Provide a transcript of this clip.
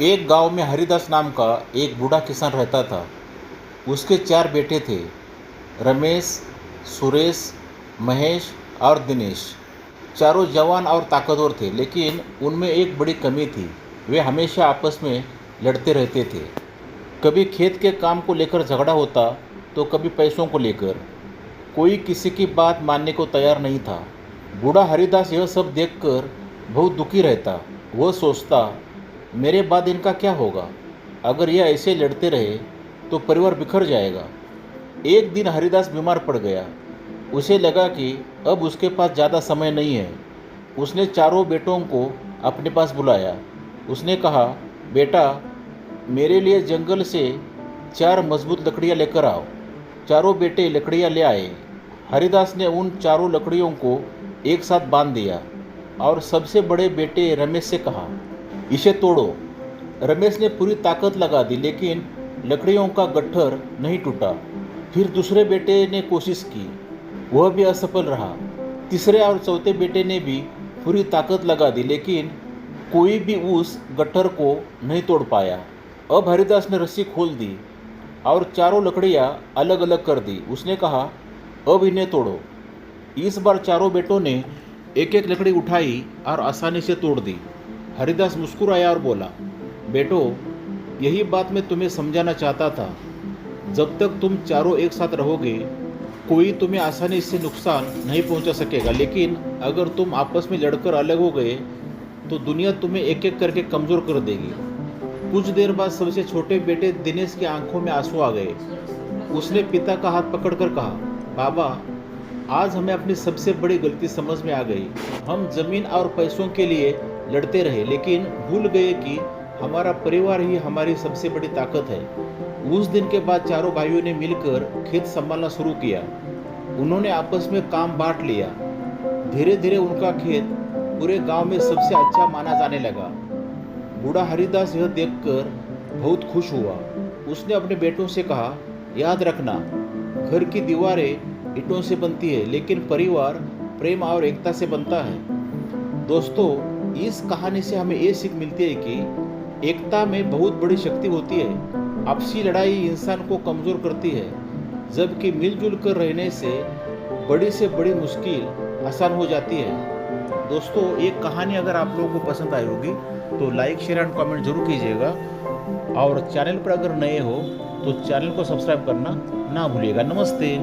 एक गांव में हरिदास नाम का एक बूढ़ा किसान रहता था। उसके 4 बेटे थे, रमेश, सुरेश, महेश और दिनेश। चारों जवान और ताकतवर थे, लेकिन उनमें एक बड़ी कमी थी। वे हमेशा आपस में लड़ते रहते थे। कभी खेत के काम को लेकर झगड़ा होता, तो कभी पैसों को लेकर। कोई किसी की बात मानने को तैयार नहीं था। बूढ़ा हरिदास यह सब देखकर बहुत दुखी रहता। वह सोचता, मेरे बाद इनका क्या होगा? अगर यह ऐसे लड़ते रहे तो परिवार बिखर जाएगा। एक दिन हरिदास बीमार पड़ गया। उसे लगा कि अब उसके पास ज़्यादा समय नहीं है। उसने चारों बेटों को अपने पास बुलाया। उसने कहा, बेटा, मेरे लिए जंगल से 4 मजबूत लकड़ियाँ लेकर आओ। चारों बेटे लकड़ियाँ ले आए। हरिदास ने उन चारों लकड़ियों को एक साथ बांध दिया और सबसे बड़े बेटे रमेश से कहा, इसे तोड़ो। रमेश ने पूरी ताकत लगा दी, लेकिन लकड़ियों का गट्ठर नहीं टूटा। फिर दूसरे बेटे ने कोशिश की, वह भी असफल रहा। तीसरे और चौथे बेटे ने भी पूरी ताकत लगा दी, लेकिन कोई भी उस गट्ठर को नहीं तोड़ पाया। अब हरिदास ने रस्सी खोल दी और चारों लकड़ियां अलग अलग कर दी। उसने कहा, अब इन्हें तोड़ो। इस बार चारों बेटों ने एक एक लकड़ी उठाई और आसानी से तोड़ दी। हरिदास मुस्कुराया और बोला, बेटो, यही बात मैं तुम्हें समझाना चाहता था। जब तक तुम चारों एक साथ रहोगे, कोई तुम्हें आसानी से नुकसान नहीं पहुंचा सकेगा, लेकिन अगर तुम आपस में लड़कर अलग हो गए तो दुनिया तुम्हें एक एक करके कमज़ोर कर देगी। कुछ देर बाद सबसे छोटे बेटे दिनेश की आंखों में आंसू आ गए। उसने पिता का हाथ पकड़कर कहा, बाबा, आज हमें अपनी सबसे बड़ी गलती समझ में आ गई। हम जमीन और पैसों के लिए लड़ते रहे, लेकिन भूल गए कि हमारा परिवार ही हमारी सबसे बड़ी ताकत है। उस दिन के बाद चारों भाइयों ने मिलकर खेत संभालना शुरू किया। उन्होंने आपस में काम बांट लिया। धीरे धीरे उनका खेत पूरे गांव में सबसे अच्छा माना जाने लगा। बूढ़ा हरिदास यह देखकर बहुत खुश हुआ। उसने अपने बेटों से कहा, याद रखना, घर की दीवारें ईंटों से बनती है, लेकिन परिवार प्रेम और एकता से बनता है। दोस्तों, इस कहानी से हमें ये सीख मिलती है कि एकता में बहुत बड़ी शक्ति होती है। आपसी लड़ाई इंसान को कमज़ोर करती है, जबकि मिलजुल कर रहने से बड़ी मुश्किल आसान हो जाती है। दोस्तों, ये कहानी अगर आप लोगों को पसंद आई होगी तो लाइक, शेयर एंड कमेंट जरूर कीजिएगा। और चैनल पर अगर नए हो तो चैनल को सब्सक्राइब करना ना भूलिएगा। नमस्ते।